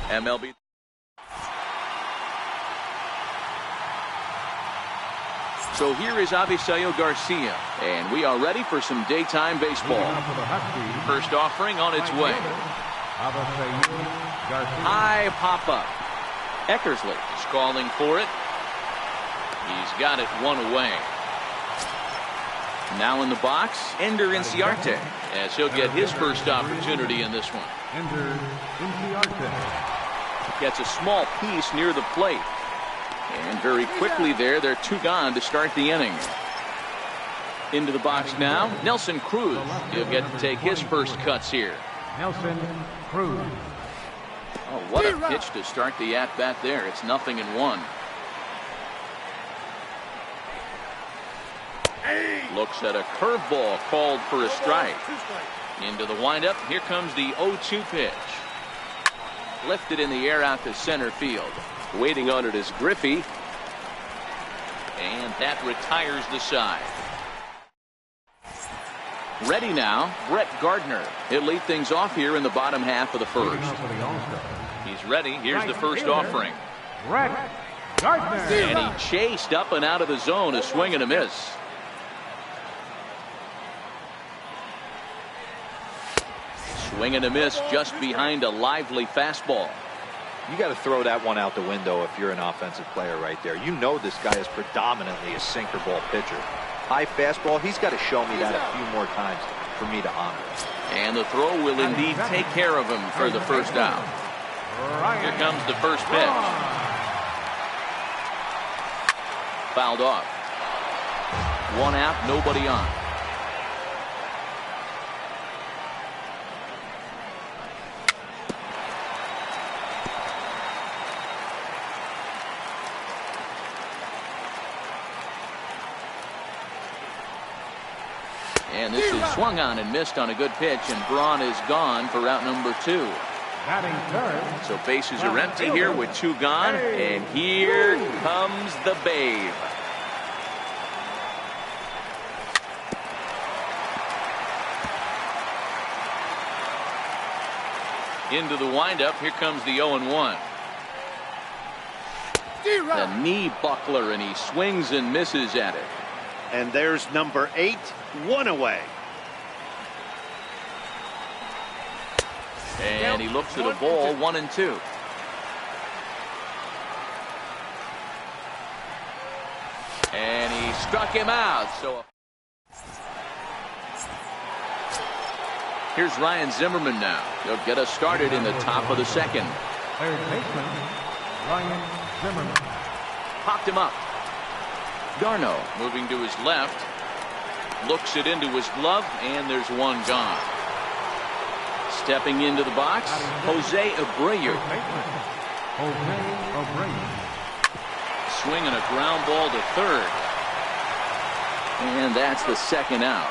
MLB. So here is Avisail Garcia, and we are ready for some daytime baseball. First offering on its way. High pop-up. Eckersley is calling for it. He's got it one away. Now in the box, Ender Inciarte, as he'll get his first opportunity in this one. Ender Inciarte gets a small piece near the plate. And very quickly there, they're 2 gone to start the inning. Into the box now, Nelson Cruz. He'll get to take his first cuts here. Nelson Cruz. Oh, what a pitch to start the at-bat there. It's 0-1. Looks at a curveball called for a strike. Into the windup. Here comes the 0-2 pitch. Lifted in the air out to center field. Waiting on it is Griffey. And that retires the side. Ready now, Brett Gardner. He'll lead things off here in the bottom half of the first. He's ready. Here's the first offering. Brett Gardner. And he chased up and out of the zone. A swing and a miss. Swing and a miss just behind a lively fastball. You got to throw that one out the window if you're an offensive player right there. You know this guy is predominantly a sinker ball pitcher. High fastball, he's got to show me that a few more times for me to honor it. And the throw will indeed take care of him for the first out. Here comes the first pitch. Fouled off. 1 out, nobody on. And this is swung on and missed on a good pitch, and Braun is gone for out number 2. So bases are empty here with 2 gone, and here comes the Babe. Into the windup, here comes the 0-1. The knee buckler, and he swings and misses at it. And there's number 8, 1 away. And he looks at a ball, 1-2. And he struck him out. So here's Ryan Zimmerman now. He'll get us started in the top of the second. Third baseman Ryan Zimmerman. Popped him up. Garno moving to his left. Looks it into his glove, and there's 1 gone. Stepping into the box, Jose Abreu. Swinging a ground ball to third. And that's the second out.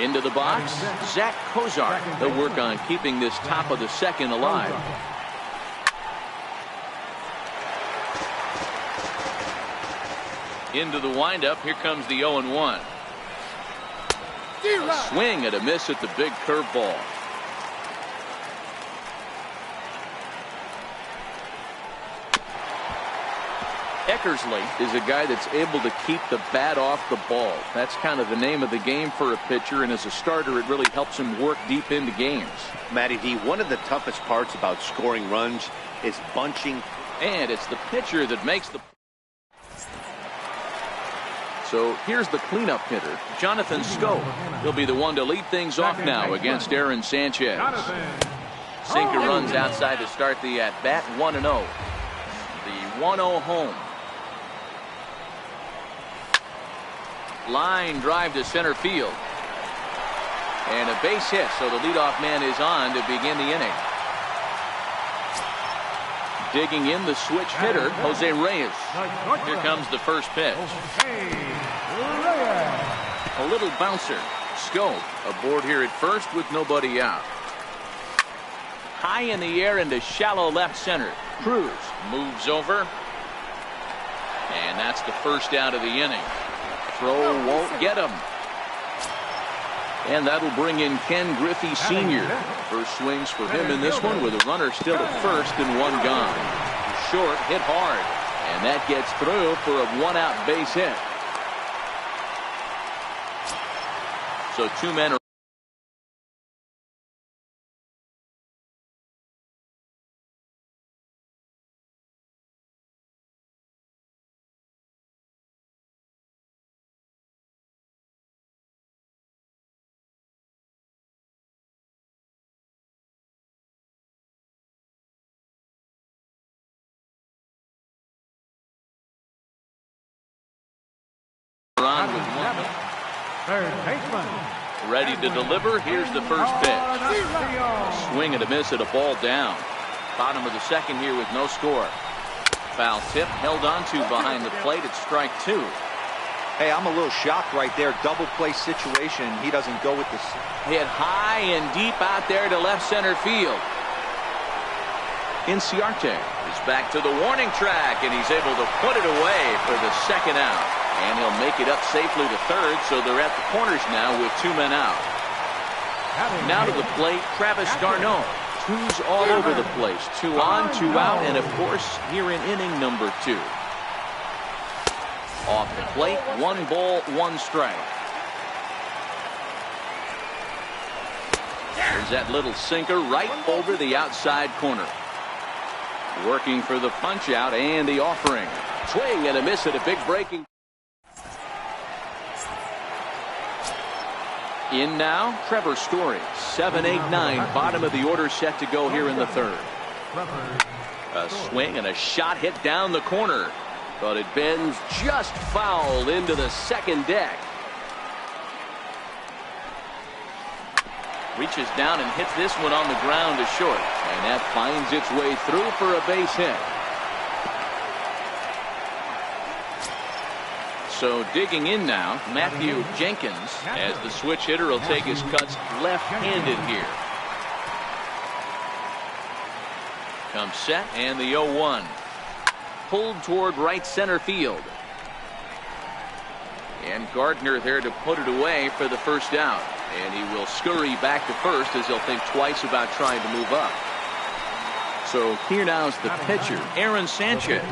Into the box, Zach Kozar. They'll work on keeping this top of the second alive. Into the windup, here comes the 0-1. A swing and a miss at the big curveball. Eckersley is a guy that's able to keep the bat off the ball. That's kind of the name of the game for a pitcher, and as a starter, it really helps him work deep into games. Matty D, one of the toughest parts about scoring runs is bunching. And it's the pitcher that makes the... So here's the cleanup hitter, Jonathan Schoop. He'll be the one to lead things off now against Aaron Sanchez. Sinker runs outside to start the at-bat, 1-0. The 1-0 home. Line drive to center field. And a base hit, so the leadoff man is on to begin the inning. Digging in the switch hitter, Jose Reyes. Here comes the first pitch. A little bouncer. Schoop aboard here at first with nobody out. High in the air into shallow left center. Cruz moves over. And that's the first out of the inning. Throw won't get him. And that'll bring in Ken Griffey Sr. First swings for him in this one with a runner still at first and one gone. Short, hit hard. And that gets through for a one-out base hit. So two men are on with one. Third baseman. Ready to deliver. Here's the first pitch. A swing and a miss at a ball down. Bottom of the second here with no score. Foul tip held on to behind the plate at strike two. Hey, I'm a little shocked right there. Double play situation. He doesn't go with this. Hit high and deep out there to left center field. Inciarte is back to the warning track, and he's able to put it away for the second out. And he'll make it up safely to third, so they're at the corners now with two men out. Now to the plate, Travis d'Arnaud. Twos all over the place. 2 on, 2 out, and of course, here in inning number 2. Off the plate, 1 ball, 1 strike. There's that little sinker right over the outside corner. Working for the punch out and the offering. Swing and a miss at a big breaking. In now, Trevor Story. 7, 8, 9. Bottom of the order set to go here in the third. A swing and a shot hit down the corner. But it bends just foul into the second deck. Reaches down and hits this one on the ground to short. And that finds its way through for a base hit. So digging in now, Matthew Jenkins, as the switch hitter, will take his cuts left-handed here. Comes set and the 0-1. Pulled toward right center field. And Gardner there to put it away for the first out. And he will scurry back to first as he'll think twice about trying to move up. So here now is the pitcher, Aaron Sanchez.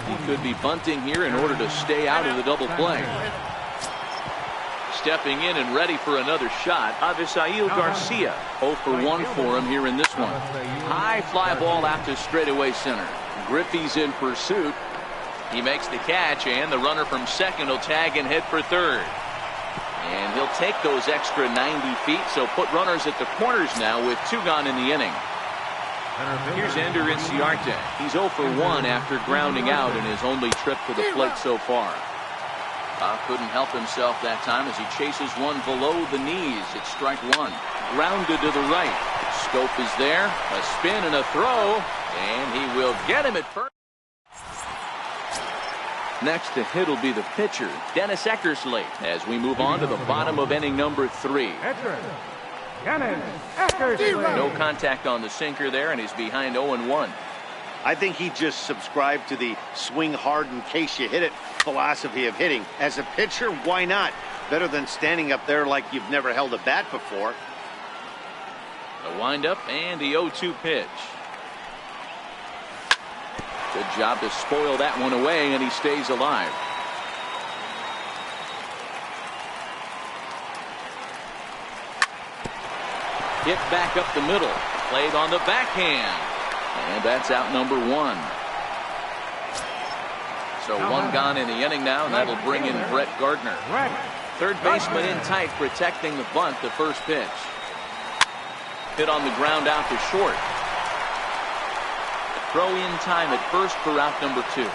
He could be bunting here in order to stay out of the double play. Stepping in and ready for another shot, Avisail Garcia. 0 for 1 for him here in this one. High fly ball out to straightaway center. Griffey's in pursuit. He makes the catch, and the runner from second will tag and head for third. And he'll take those extra 90 feet, so put runners at the corners now with 2 gone in the inning. Here's Ender Inciarte. He's 0 for 1 after grounding out in his only trip to the plate so far. Couldn't help himself that time as he chases one below the knees at strike 1. Grounded to the right. Scope is there. A spin and a throw. And he will get him at first. Next to hit will be the pitcher, Dennis Eckersley, as we move on to the bottom of inning number 3. No contact on the sinker there, and he's behind 0-1. I think he just subscribed to the swing hard in case you hit it philosophy of hitting. As a pitcher, why not? Better than standing up there like you've never held a bat before. The windup and the 0-2 pitch. Good job to spoil that one away, and he stays alive. Hit back up the middle. Played on the backhand. And that's out number 1. So 1 gone in the inning now, and that'll bring in Brett Gardner. Third baseman in tight, protecting the bunt, the first pitch. Hit on the ground out to short. Throw in time at first for out number 2.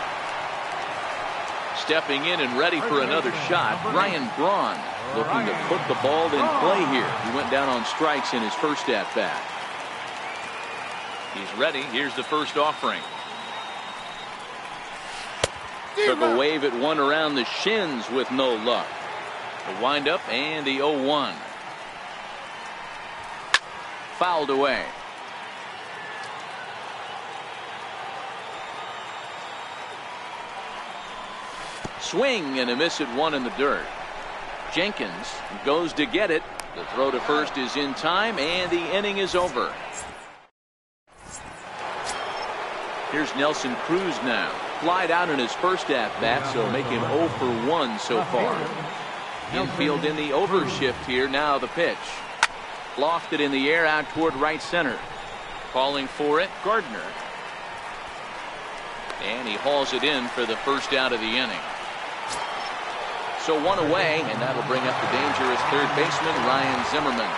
Stepping in and ready for another shot, Ryan Braun, looking to put the ball in play here. He went down on strikes in his first at-bat. He's ready. Here's the first offering. Took a wave at one around the shins with no luck. The windup and the 0-1. Fouled away. Swing and a miss at 1 in the dirt. Jenkins goes to get it. The throw to first is in time, and the inning is over. Here's Nelson Cruz now. Flied out in his first at-bat, so make him 0 for 1 so far. Infield in the overshift here. Now the pitch. Lofted in the air out toward right center. Calling for it, Gardner. And he hauls it in for the first out of the inning. So one away, and that'll bring up the dangerous third baseman, Ryan Zimmerman.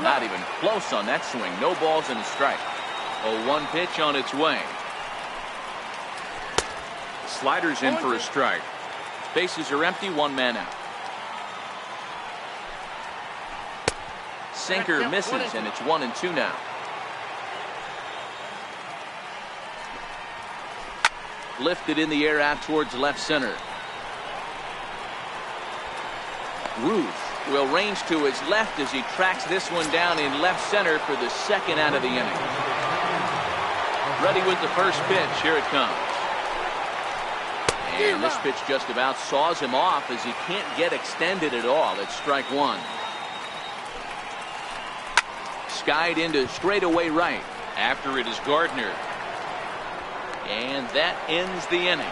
Not even close on that swing. No balls and a strike. 0-1 pitch on its way. Sliders in for a strike. Bases are empty, one man out. Sinker misses, and it's 1-2 now. Lifted in the air out towards left center. Ruth will range to his left as he tracks this one down in left center for the second out of the inning. Ready with the first pitch. Here it comes. And this pitch just about saws him off as he can't get extended at all. It's strike one. Skied into straightaway right. After it is Gardner. And that ends the inning.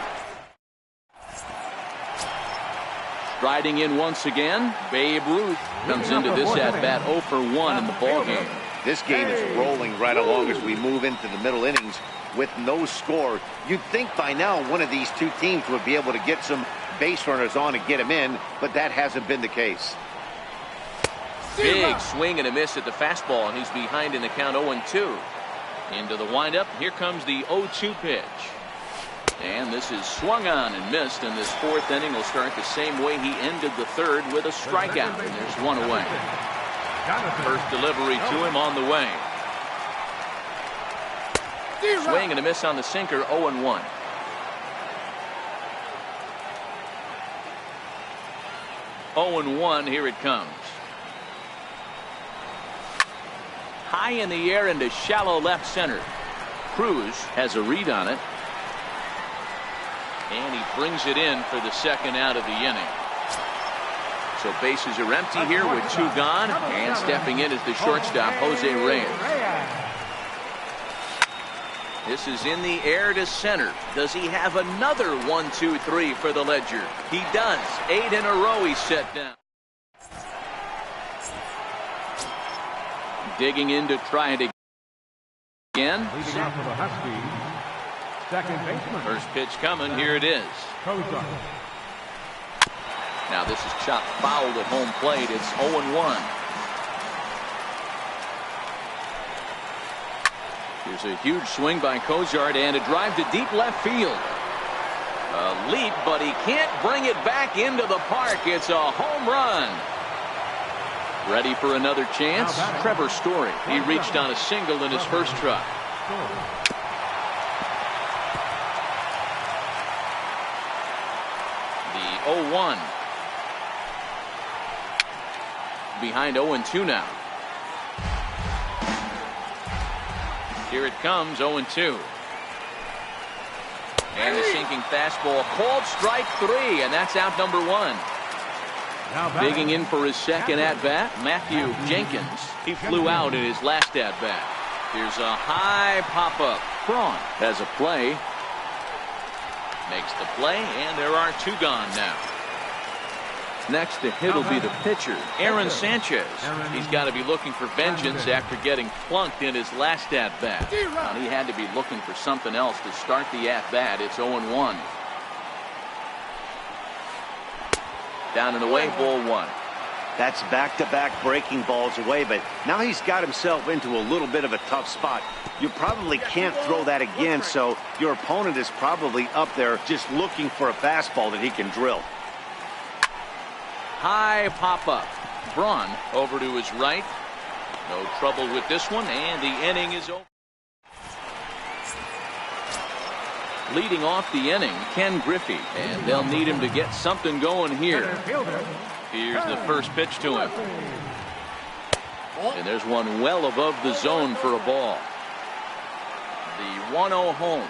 Striding in once again, Babe Ruth comes into this at-bat 0 for 1 in the ballgame. This game is rolling right along as we move into the middle innings with no score. You'd think by now one of these two teams would be able to get some base runners on and get them in, but that hasn't been the case. Big swing and a miss at the fastball, and he's behind in the count 0-2. Into the windup. Here comes the 0-2 pitch. And this is swung on and missed, and this fourth inning will start the same way he ended the third, with a strikeout, and there's one away. First delivery to him on the way. Swing and a miss on the sinker. 0-1. Here it comes. High in the air into shallow left center. Cruz has a read on it. And he brings it in for the second out of the inning. So bases are empty here with two gone. And stepping in is the shortstop, Jose Reyes. This is in the air to center. Does he have another 1-2-3 for the ledger? He does. 8 in a row he's set down. Digging in to try it again. Leading off for the Huskies, second baseman. First pitch coming. Here it is. Now this is chopped fouled at home plate. It's 0-1. Here's a huge swing by Cozart and a drive to deep left field. A leap, but he can't bring it back into the park. It's a home run. Ready for another chance? Trevor Story. He reached on a single in his first try. The 0-1. Behind 0-2 now. Here it comes, 0-2. And the sinking fastball called strike 3, and that's out number 1. Digging in for his second at-bat, Matthew Jenkins. He flew out in his last at-bat. Here's a high pop-up. Braun has a play. Makes the play, and there are two gone now. Next to hit will be the pitcher, Aaron Sanchez. He's got to be looking for vengeance after getting plunked in his last at-bat. And he had to be looking for something else to start the at-bat. It's 0-1. Down and away, ball 1. That's back-to-back breaking balls away, but now he's got himself into a little bit of a tough spot. You probably can't throw that again, so your opponent is probably up there just looking for a fastball that he can drill. High pop-up. Braun over to his right. No trouble with this one, and the inning is over. Leading off the inning, Ken Griffey, and they'll need him to get something going here. Here's the first pitch to him. And there's one well above the zone for a ball. The 1-0 home.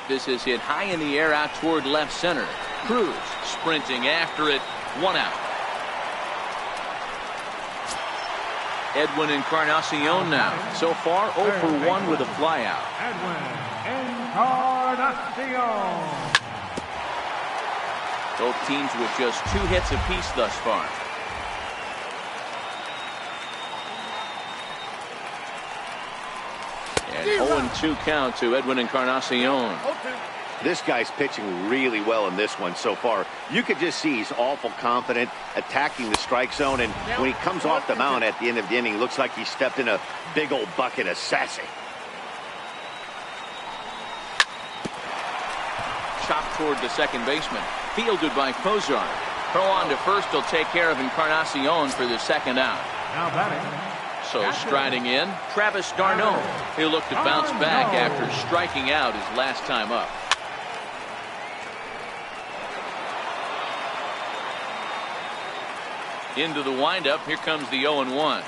This is hit high in the air out toward left center. Cruz sprinting after it. 1 out. Edwin Encarnacion now. So far 0 for 1 with a flyout. Edwin Encarnacion. Both teams with just 2 hits apiece thus far. And 0-2 count to Edwin Encarnacion. This guy's pitching really well in this one so far. You could just see he's awful confident attacking the strike zone, and when he comes off the mound at the end of the inning, looks like he stepped in a big old bucket of sassy. Chopped toward the second baseman. Fielded by Kozar. Throw on to first will take care of Encarnacion for the second out. Now batting. So striding in, Travis d'Arnaud. He'll look to bounce back after striking out his last time up. Into the windup. Here comes the 0-1.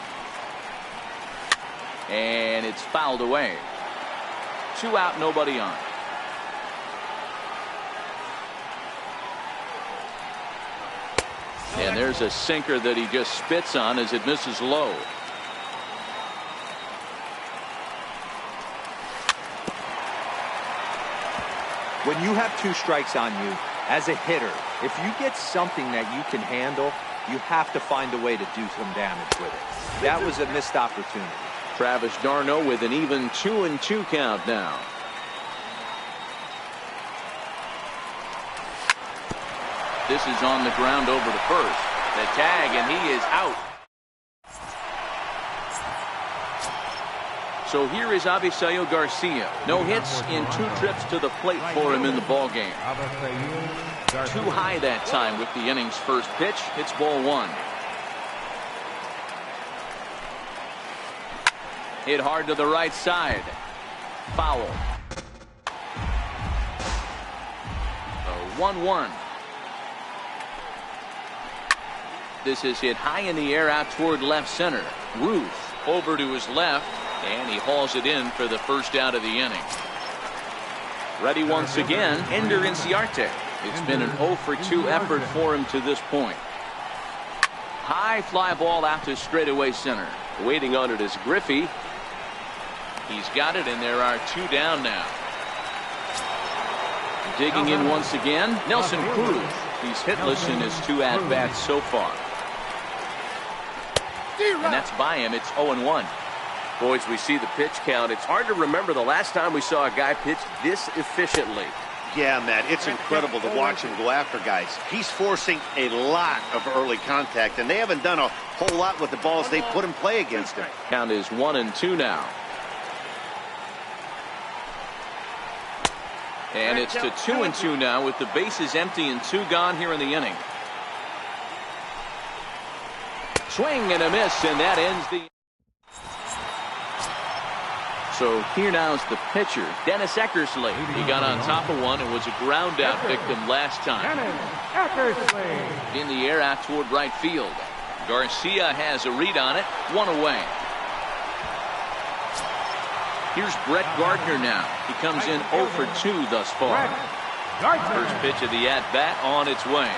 And it's fouled away. 2 out, nobody on. And there's a sinker that he just spits on as it misses low. When you have 2 strikes on you, as a hitter, if you get something that you can handle, you have to find a way to do some damage with it. That was a missed opportunity. Travis d'Arnaud with an even 2-2 count now. This is on the ground over to first. The tag, and he is out. So here is Avisail Garcia. No hits in 2 trips to the plate for him in the ballgame. Too high that time with the inning's first pitch. It's ball 1. Hit hard to the right side. Foul. 1-1. This is hit high in the air out toward left center. Ruth over to his left, and he hauls it in for the first out of the inning. Ready once again, Ender Inciarte. It's been an 0 for 2 effort for him to this point. High fly ball out to straightaway center. Waiting on it is Griffey. He's got it, and there are 2 down now. Digging in once again, Nelson Cruz. He's hitless in his 2 at-bats so far. And that's by him. It's 0-1. Boys, we see the pitch count. It's hard to remember the last time we saw a guy pitch this efficiently. Yeah, Matt, it's incredible to watch him go after guys. He's forcing a lot of early contact, and they haven't done a whole lot with the balls they put in play against him. Count is 1-2 now. And it's to 2-2 now with the bases empty and 2 gone here in the inning. Swing and a miss, and that ends the. So here now is the pitcher, Dennis Eckersley. He got on top of one and was a ground out victim last time. Dennis Eckersley. In the air out toward right field. Garcia has a read on it. 1 away. Here's Brett Gardner now. He comes in 0 for 2 thus far. First pitch of the at-bat on its way.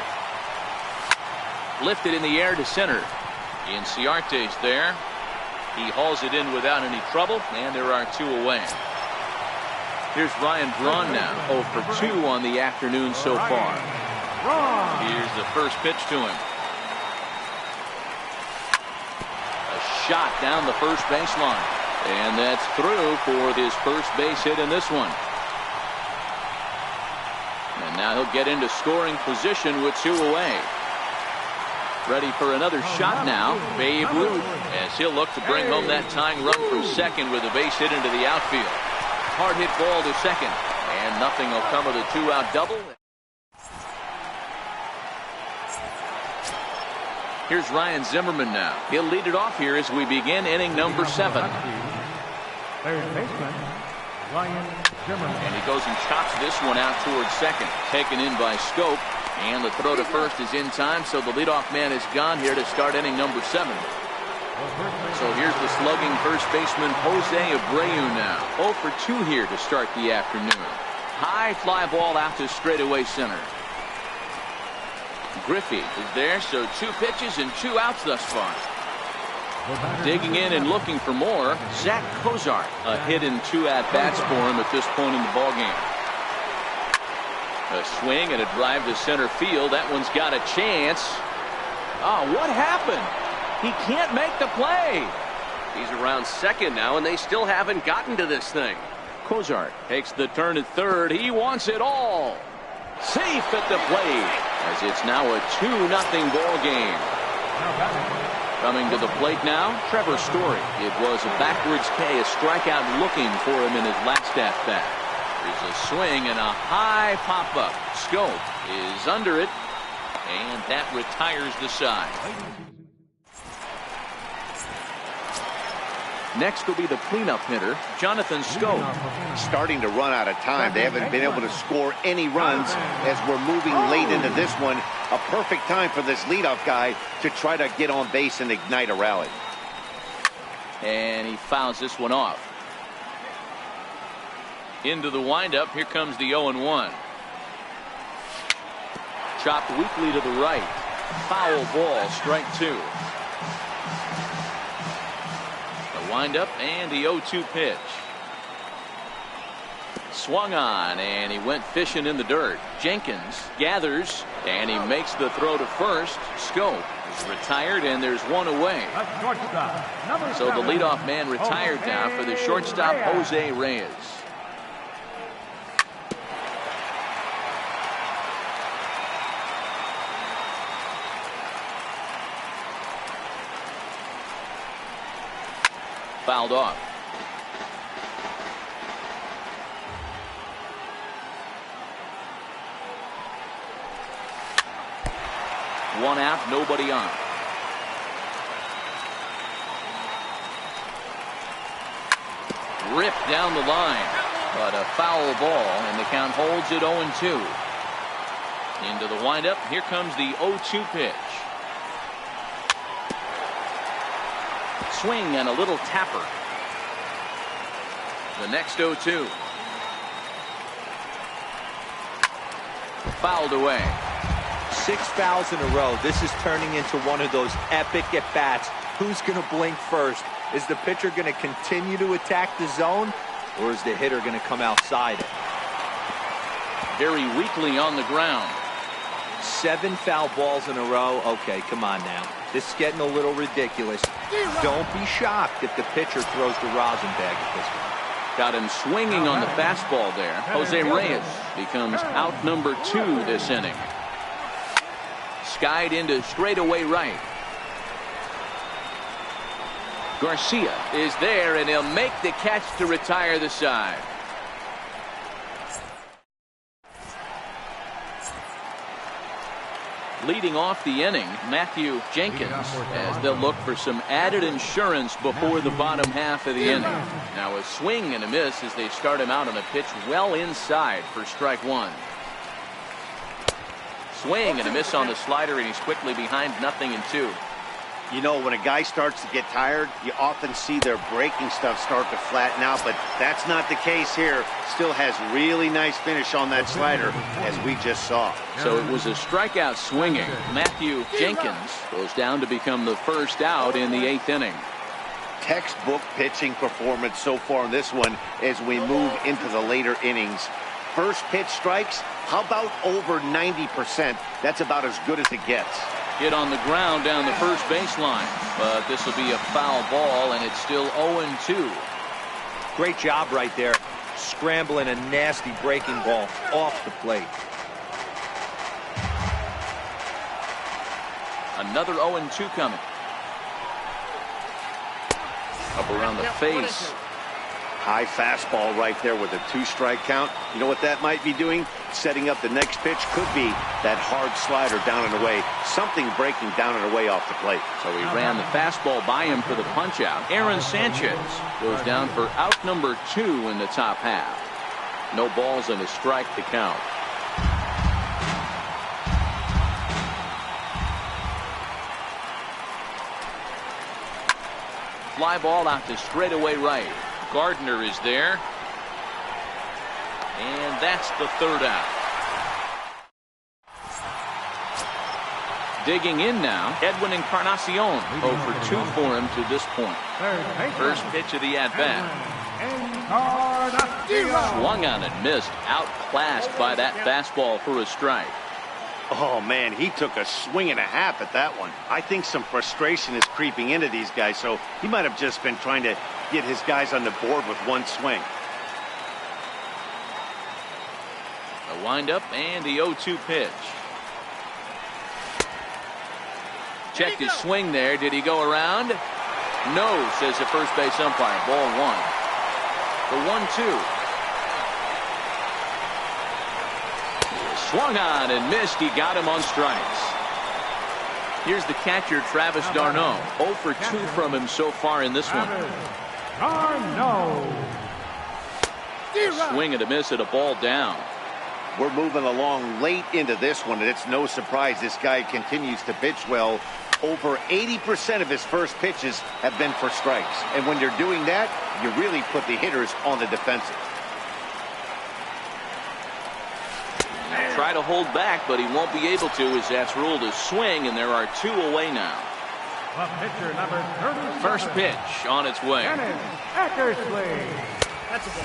Lifted in the air to center. Inciarte's there. He hauls it in without any trouble, and there are 2 away. Here's Ryan Braun now, 0 for 2 on the afternoon so far. Here's the first pitch to him. A shot down the first baseline, and that's through for this first base hit in this one. And now he'll get into scoring position with 2 away. Ready for another shot now, Babe Ruth, as he'll look to bring home that tying run from second with a base hit into the outfield. Hard hit ball to second, and nothing will come of the 2-out double. Here's Ryan Zimmerman now. He'll lead it off here as we begin inning number 7. Third baseman, Ryan Zimmerman. And he goes and chops this one out towards second. Taken in by Scope. And the throw to first is in time, so the leadoff man is gone here to start inning number 7. So here's the slugging first baseman, Jose Abreu now. 0 for 2 here to start the afternoon. High fly ball out to straightaway center. Griffey is there, so 2 pitches and 2 outs thus far. Digging in and looking for more, Zach Cozart. A hit and 2 at-bats for him at this point in the ballgame. A swing and a drive to center field. That one's got a chance. Oh, what happened? He can't make the play. He's around second now, and they still haven't gotten to this thing. Cozart takes the turn at third. He wants it all. Safe at the plate, as it's now a 2-0 ball game. Coming to the plate now, Trevor Story. It was a backwards K, a strikeout looking for him in his last at-bat. There's a swing and a high pop-up. Scope is under it, and that retires the side. Next will be the cleanup hitter, Jonathan Scope. Starting to run out of time. They haven't been able to score any runs as we're moving late into this one. A perfect time for this leadoff guy to try to get on base and ignite a rally. And he fouls this one off. Into the windup. Here comes the 0-1. Chopped weakly to the right. Foul ball, strike 2. Windup and the 0-2 pitch. Swung on and he went fishing in the dirt. Jenkins gathers and he makes the throw to first. Scope is retired and there's one away. So the leadoff man retired now for the shortstop, Jose Reyes. Fouled off. One out, nobody on. Ripped down the line, but a foul ball, and the count holds it 0-2. Into the windup. Here comes the 0-2 pitch. Swing and a little tapper. The next 0-2. Fouled away. 6 fouls in a row. This is turning into one of those epic at-bats. Who's going to blink first? Is the pitcher going to continue to attack the zone, or is the hitter going to come outside it? Very weakly on the ground. 7 foul balls in a row. Okay, come on now. This is getting a little ridiculous. Don't be shocked if the pitcher throws the rosin bag at this one. Got him swinging on the fastball there. Jose Reyes becomes out number 2 this inning. Skied into straightaway right. Garcia is there, and he'll make the catch to retire the side. Leading off the inning, Matthew Jenkins, as they'll look for some added insurance before the bottom half of the inning. Now a swing and a miss as they start him out on a pitch well inside for strike 1. Swing and a miss on the slider, and he's quickly behind 0-2. You know, when a guy starts to get tired, you often see their breaking stuff start to flatten out, but that's not the case here. Still has really nice finish on that slider, as we just saw. So it was a strikeout swinging. Matthew Jenkins goes down to become the first out in the 8th inning. Textbook pitching performance so far in this one as we move into the later innings. First pitch strikes, how about over 90%? That's about as good as it gets. Hit on the ground down the first baseline, but this will be a foul ball, and it's still 0-2. Great job right there, scrambling a nasty breaking ball off the plate. Another 0-2 coming. Up around the face. High fastball right there with a 2-strike count. You know what that might be doing? Setting up the next pitch. Could be that hard slider down and away. Something breaking down and away off the plate. So he ran the fastball by him for the punch out. Aaron Sanchez goes down for out number 2 in the top half. No balls and a strike to count. Fly ball out to straightaway right. Gardner is there. And that's the 3rd out. Digging in now, Edwin Encarnacion. 0 for 2 for him to this point. First pitch of the at-bat. Swung on and missed. Outclassed by that fastball for a strike. Oh, man, he took a swing and a half at that one. I think some frustration is creeping into these guys, so he might have just been trying to get his guys on the board with one swing. A windup and the 0-2 pitch. Checked his swing there. Did he go around? No, says the first base umpire. Ball 1. The 1-2. Swung on and missed. He got him on strikes. Here's the catcher, Travis d'Arnaud. 0 for 2 from him so far in this one. Swing and a miss at a ball down. We're moving along late into this one, and it's no surprise this guy continues to pitch well. Over 80% of his first pitches have been for strikes. And when you're doing that, you really put the hitters on the defensive. Try to hold back, but he won't be able to as that's ruled a swing, and there are 2 away now. First pitch on its way.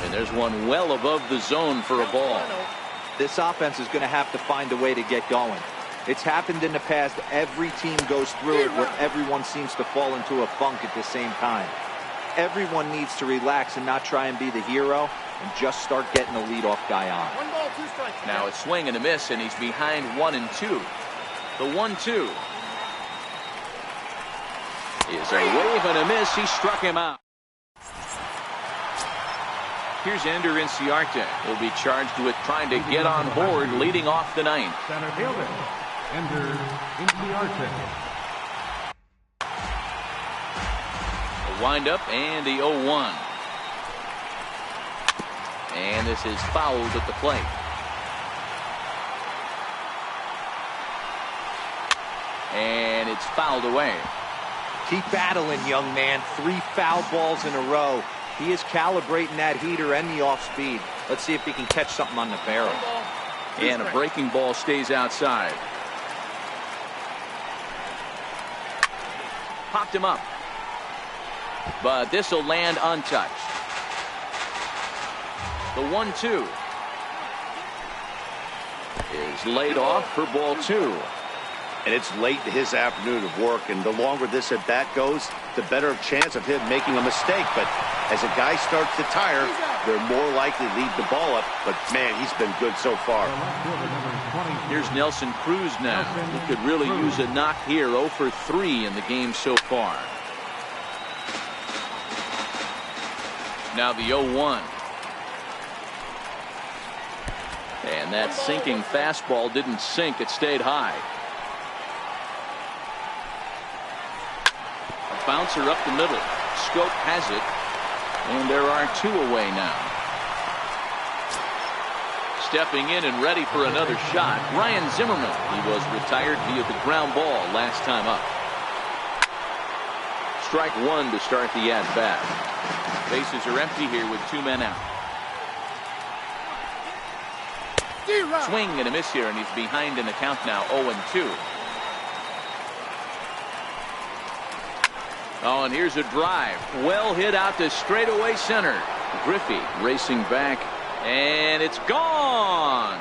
And there's one well above the zone for a ball. This offense is going to have to find a way to get going. It's happened in the past. Every team goes through it where everyone seems to fall into a funk at the same time. Everyone needs to relax and not try and be the hero and just start getting the leadoff guy on. Now a swing and a miss, and he's behind 1 and 2. The 1-2 is a wave and a miss. He struck him out. Here's Ender Inciarte. Will be charged with trying to get on board, leading off the 9th. Center fielder, Ender Inciarte. A windup and the 0-1. And this is fouled at the plate. And it's fouled away. Keep battling, young man. 3 foul balls in a row. He is calibrating that heater and the off speed. Let's see if he can catch something on the barrel. And a breaking ball stays outside. Popped him up. But this will land untouched. The 1-2 is laid off for ball 2. And it's late in his afternoon of work, and the longer this at bat goes, the better chance of him making a mistake. But as a guy starts to tire, they're more likely to leave the ball up. But man, he's been good so far. Here's Nelson Cruz now. He could really use a knock here. 0 for 3 in the game so far. Now the 0-1. And that sinking fastball didn't sink. It stayed high. A bouncer up the middle. Scope has it. And there are 2 away now. Stepping in and ready for another shot, Ryan Zimmerman. He was retired via the ground ball last time up. Strike 1 to start the at-bat. Bases are empty here with 2 men out. Swing and a miss here, and he's behind in the count now, 0-2. Oh, and here's a drive. Well hit out to straightaway center. Griffey racing back, and it's gone.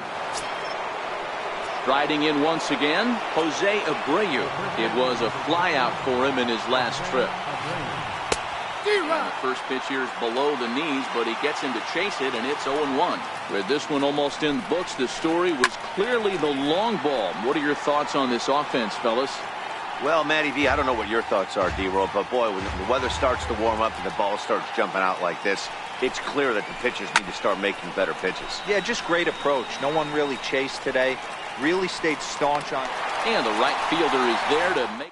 Riding in once again, Jose Abreu. It was a flyout for him in his last trip. The first pitch here is below the knees, but he gets in to chase it, and it's 0-1. With this one almost in the books, the story was clearly the long ball. What are your thoughts on this offense, fellas? Well, Matty V, I don't know what your thoughts are, D-Roll, but boy, when the weather starts to warm up and the ball starts jumping out like this, it's clear that the pitchers need to start making better pitches. Yeah, just great approach. No one really chased today. Really stayed staunch on. And the right fielder is there to make.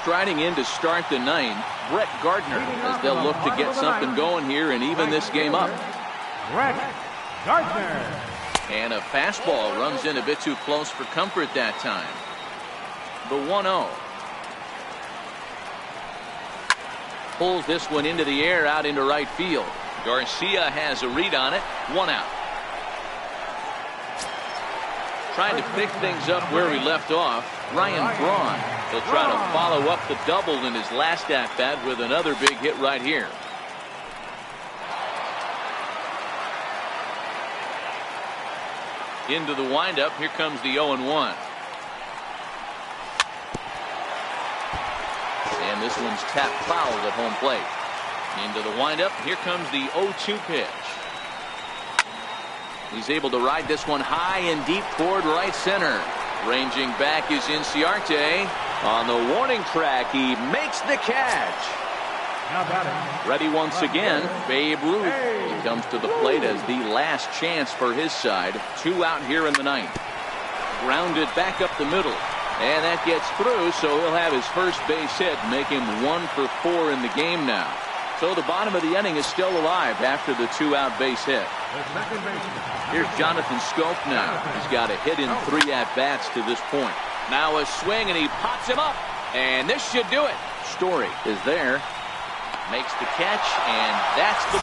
Striding in to start the 9th, Brett Gardner, as they'll look to get something going here and even this game up. Brett Gardner. And a fastball runs in a bit too close for comfort that time. The 1-0. Pulls this one into the air out into right field. Garcia has a read on it. 1 out. Trying to pick things up where we left off, Ryan Braun. He'll try to follow up the double in his last at-bat with another big hit right here. Into the windup, here comes the 0-1. And this one's tapped foul at home plate. Into the windup, here comes the 0-2 pitch. He's able to ride this one high and deep toward right center. Ranging back is Inciarte. On the warning track, he makes the catch. Now batting. Ready once again, Babe Ruth. He comes to the plate as the last chance for his side. 2 out here in the ninth. Grounded back up the middle. And that gets through, so he'll have his first base hit, make him 1 for 4 in the game now. So the bottom of the inning is still alive after the 2-out base hit. Here's Jonathan Scope now. He's got a hit in 3 at-bats to this point. Now a swing, and he pops him up. And this should do it. Story is there. Makes the catch, and that's the